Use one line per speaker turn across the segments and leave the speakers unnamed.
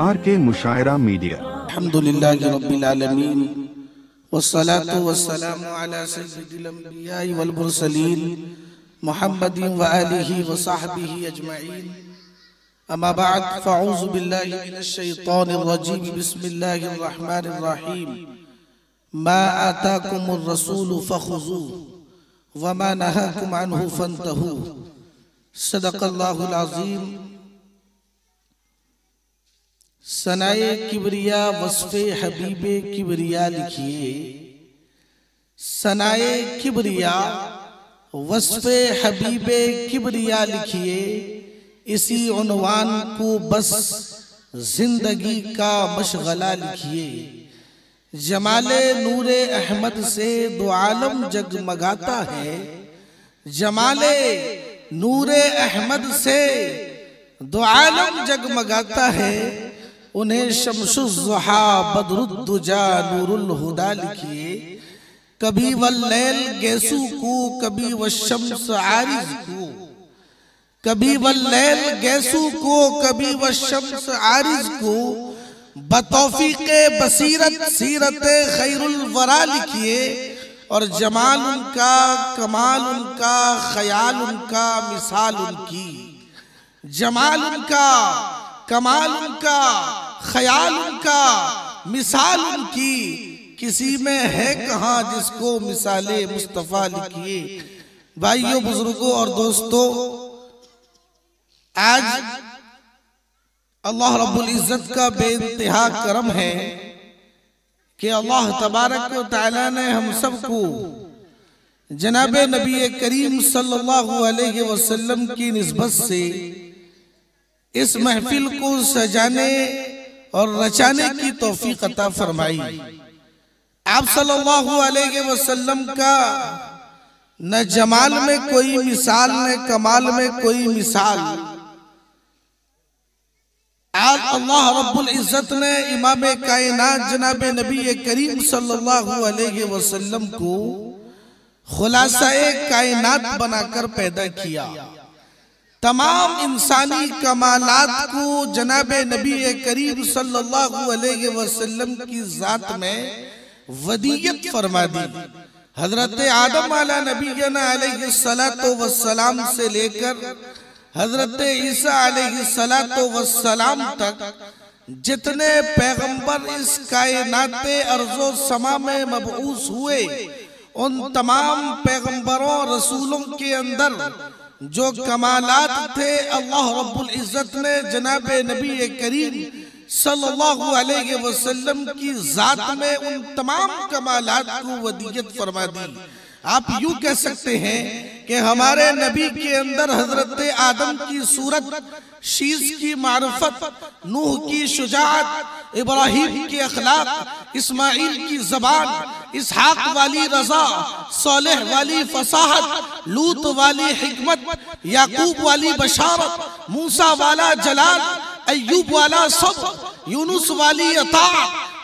R K मुशायरा media.
अल्हम्दुलिल्लाहि रब्बिल आलमीन वस्सलातु वस्सलामु अला सय्यिदिल अंबियाइ वल मुरसलीन मुहम्मदिन व आलिहि व सहबिहि अजमईन। अम्मा बाद फ़अऊज़ु बिल्लाहि मिनश शैतानिर रजीम। बिस्मिल्लाहिर रहमानिर रहीम। मा आताकुमुर रसूलु फ़ख़ुज़ूहु व मा नहाकुम अन्हु फ़ंतहू। सदक़ल्लाहुल अज़ीम। सनाए किबरिया वस्फ़े हबीबे किबरिया लिखिए। सनाए किबरिया वस्फ़े हबीबे किबरिया लिखिए। इसी उन्वान को बस जिंदगी का मशगला लिखिए। जमाले नूरे अहमद से दो आलम जगमगाता है। जमाले नूरे अहमद से दो आलम जगमगाता है। उन्हें शम्सुज़्ज़ुहा बदरुद्दुजा नूरुल हुदा लिखिए। कभी वल्लैल गैसू को, कभी वश्शम्स आरिज़ को, कभी वल्लैल गैसू को, कभी वश्शम्स आरिज़ को। बतौफीक़े बसीरत सीरत खैरुल वरा लिखिए। और जमाल उनका, कमाल उनका, ख्याल उनका, मिसाल उनकी। जमाल उनका, कमाल उनका, ख्याल उनका, मिसाल उनकी। किसी में है कहाँ जिसको मिसाले मुस्तफ़ा लिखिए। भाइयों, बुजुर्गों और दोस्तों, आज अल्लाह रब्बुल इज़्ज़त का बेइंतहा करम है कि अल्लाह तबारक व तआला ने हम सबको जनाब नबी करीम सल्लल्लाहु अलैहि वसल्लम की निस्बत से इस महफिल को सजाने और रचाने की तौफीक अता फरमाई। आप सल्लल्लाहु अलैहि वसल्लम का न जमाल में कोई मिसाल, न कमाल में कोई मिसाल। आज अल्लाह रब्बुल इज़्ज़त ने इमाम कायनात जनाब नबी करीम सल्लल्लाहु अलैहि वसल्लम को खुलासाए कायनात बनाकर पैदा किया। तमाम इंसानी कमालात को जनाब नबी करीम सल्लल्लाहु अलैहि वसल्लम की जात में वदीयत फरमा दी। हजरत आदम अला नबीना अलैहि सलातो वस्सलाम से लेकर हजरत ईसा अलैहि सलातो वस्सलाम तक जितने पैगंबर इस कायनाते अर्ज़ो समा में मबऊस हुए, उन तमाम पैगंबरों रसूलों के अंदर जो कमालात थे, अल्लाह रब्बुल इज़्ज़त ने जनाब नबी करीम सल्लल्लाहु अलैहि वसल्लम की जात में उन तमाम कमालात को वदीयत फरमा दी। आप यूं कह सकते हैं कि हमारे नबी के अंदर हजरत आदम की सूरत, शीश की मारुफत, नूह की शुजाअत, इब्राहिम के अखलाक, इस्माइल की जबान, इसहाक वाली रजा, सोलेह वाली फसाहत, लूत वाली हिकमत, याकूब वाली बशारत, मूसा वाला जलाल, अय्यूब वाला सब्र, यूनुस वाली अता,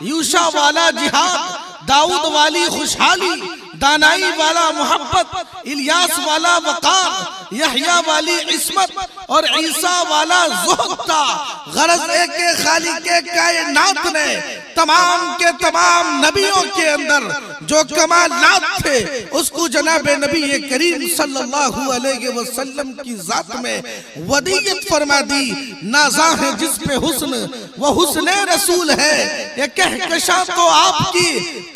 यूशा वाला जिहाद, दाऊद वाली खुशहाली, दानाई वाला मोहब्बत, इलियास वाला वकार, यहया वाली इस्मत और ईसा वाला ज़ुहद था। गरज एक खालिके कायनात ने तमाम के तमाम नबियों के अंदर जो कमालात थे, उसको जनाब नबी करीम सल्लल्लाहु अलैहि वसल्लम की जात में वदीयत फरमा दी। नाज़ा है जिस पे हुस्न, वो हुस्न रसूल है। ये कहकशां तो आपकी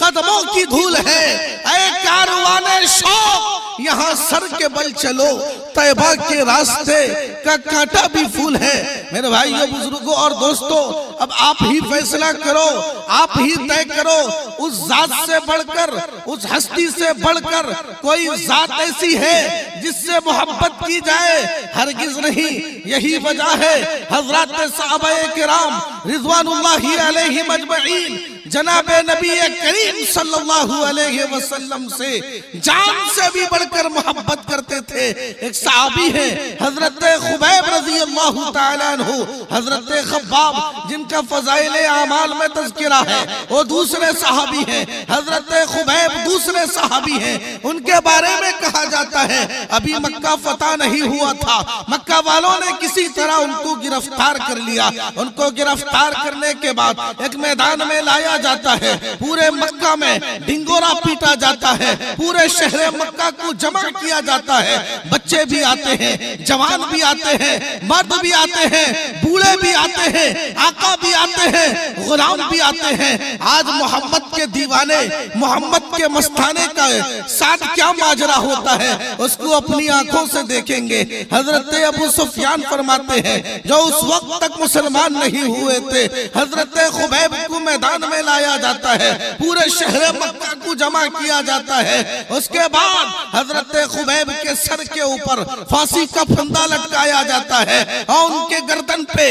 कदमों की धूल है। ऐ कारवाने शौक, यहाँ सर के बल चलो, तैबा के रास्ते का कांटा भी फूल है। मेरे भाइयों, बुजुर्गों और दोस्तों, अब आप ही फैसला करो, आप ही तय करो। उस जात से बढ़कर, उस हस्ती से बढ़कर कोई जात ऐसी है जिससे मोहब्बत की जाए? हरगिज नहीं। यही वजह है हजरत सहाबाए किराम रिज़वानुल्लाहि अलैहिम अजमईन जनाब नबी करीम सल्लल्लाहु अलैहि वसल्लम से जान से भी बढ़कर मोहब्बत करते थे। एक सहाबी है हजरत खुबैब रज़ी अल्लाहु ताला अन्हु, हजरत खब्बाब, जिनका जिनका फजाइल आमाल में तज़किरा है, वो दूसरे सहाबी हैं। हजरत खुबैब दूसरे सहाबी हैं। उनके बारे में कहा जाता है अभी मक्का फतह नहीं हुआ था, मक्का वालों ने किसी तरह उनको गिरफ्तार कर लिया। उनको गिरफ्तार करने के बाद एक मैदान में लाया जाता है, पूरे मक्का में ढिंगोरा पीटा जाता है, पूरे शहर मक्का को जमा किया जाता है। बच्चे भी आते हैं, जवान भी आते हैं, मर्द भी आते हैं, बूढ़े भी आते हैं, आका भी आते हैं, गुलाम भी आते हैं। आज मोहम्मद के दीवाने, मोहम्मद के मस्ताने का साथ क्या माजरा होता है उसको अपनी आंखों से देखेंगे। हजरत अबू सुफियान फरमाते हैं जो उस वक्त तक मुसलमान नहीं हुए थे, हजरत खुबैब को मैदान में लाया जाता है, पूरे शहर मक्का को जमा किया जाता है। उसके बाद हजरत खुबैब के सर के ऊपर फांसी का फंदा लटकाया जाता है और उनके गर्दन पे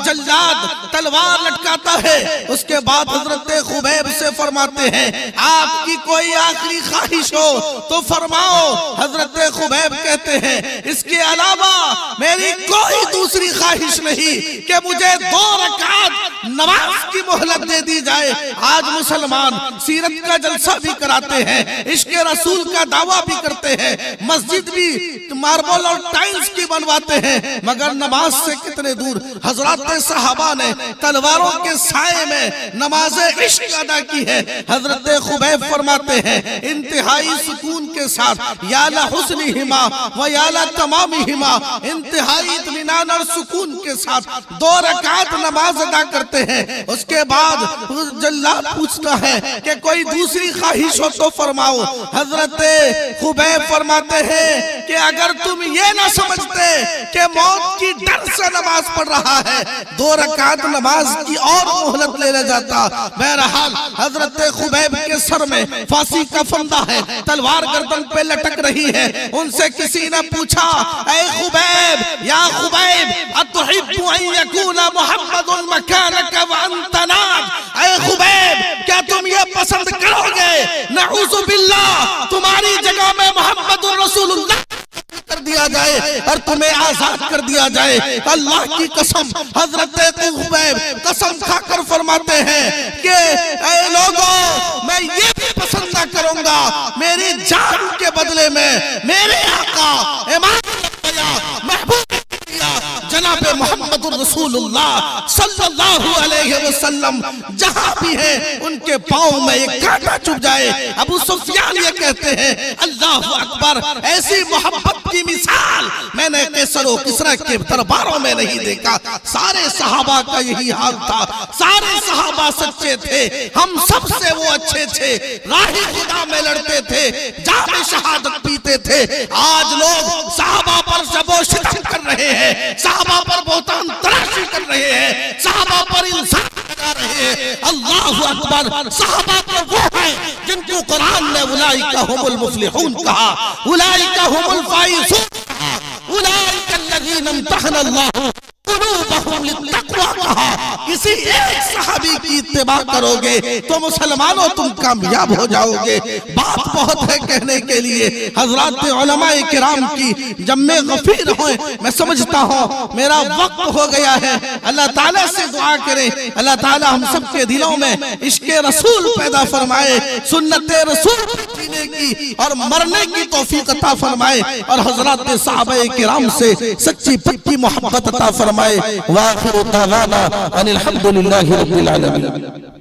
जल्लाद तलवार लटकाता है। उसके बाद हजरत खुबैब से फरमाते हैं आपकी कोई आखिरी ख्वाहिश हो तो फरमाओ। हजरत खुबैब कहते हैं इसके अलावा मेरी कोई दूसरी ख्वाहिश नहीं कि मुझे 2 रकात नमाज की मोहलत दे दी जाए। आज मुसलमान सीरत का जलसा भी कराते हैं, इश्क़ रसूल का दावा भी करते हैं, मस्जिद भी मार्बल और टाइल्स की बनवाते हैं, मगर नमाज से कितने दूर। हजरत सहाबा ने तलवारों के साए में नमाज इश्क अदा की है। हजरत खुबैब फरमाते हैं इंतहाई सुकून के साथ याला हुस्नी हिमा व याला तमामी हिमा, इंतहाई इत्मीनान और सुकून के साथ 2 रकात नमाज अदा करते हैं। उसके बाद जल्लाद पूछता है कि कोई दूसरी ख्वाहिश हो तो फरमाओ। हजरत खुबैब फरमाते हैं कि अगर तुम ये ना समझते कि मौत की डर से नमाज पढ़ रहा है 2 रकात नमाज की और मोहलत ले जाता। बहरहाल हजरत खुबैब के सर में फांसी का फंदा है, तलवार गर्दन पे लटक रही है। उनसे किसी ने पूछा ऐ खुबैब या खुबैब अतुहिब्बु अन यकूना मुहम्मदुन मकानक व अंत नाज, ऐ खुबैब क्या तुम ये पसंद करोगे नऊज़ु बिल्लाह तुम्हारी जगह में मुहम्मदुर रसूलुल्लाह कर दिया जाए और तुम्हें आजाद कर दिया जाए? अल्लाह की कसम हजरत खुबैब कसम खाकर फरमाते हैं कि ऐ लोगों मैं ये भी पसंद ना करूंगा मेरी जान के बदले में मेरे आका इमाम महबूब जनाब मोहम्मद रसूलुल्लाह सल्लल्लाहु अलैहि वसल्लम जहां भी है उनके पांव में एक कांटा चुभ जाए। अबू सुफियान ये कहते हैं अल्लाहु अकबर, ऐसी मोहब्बत की मिसाल मैंने कैसर व किसरा के दरबारों में नहीं देखा। सारे सहाबा का यही हाल था, सारे सहाबा सच्चे थे, हम सबसे वो अच्छे थे, राही खुदा में लड़ते थे, जामे शहादत पीते थे। आज लोग सहाबा पर जबो शितम कर रहे हैं, सहाबा पर बहुतान तराशी कर रहे हैं, सहाबा पर इल्जाम लगा रहे हैं। अल्लाहु अकबर, सहाबा पर वो है जिनको कुरान ने उलाइका हुमुल मुफ्लिहून कहा, उलाइका हुमुल फाइजून कहा, उलाइका अल्लज़ीना इम्तहना अल्लाहु कुलूबहुम लित्तक़वा कहा। किसी एक सहाबी की इत्तिबा करोगे तो मुसलमानों तुम कामयाब हो जाओगे। बात बहुत है कहने के लिए हजरात उलमाए किराम की, जब मैं गफीर हूँ मैं समझता हूँ मेरा वक्त हो गया है। अल्लाह ताला से दुआ करें अल्लाह ताला हम सब के दिलों में इश्क़े रसूल पैदा फरमाए, सुन्नते रसूल जीने की और मरने की तौफीक अता फरमाए और हजरात सहाबाए किराम से सच्ची पक्की मोहब्बत अता फरमाए। वाखिरु दावाना अनिल हम्दुलिल्लाहि रब्बिल आलमीन।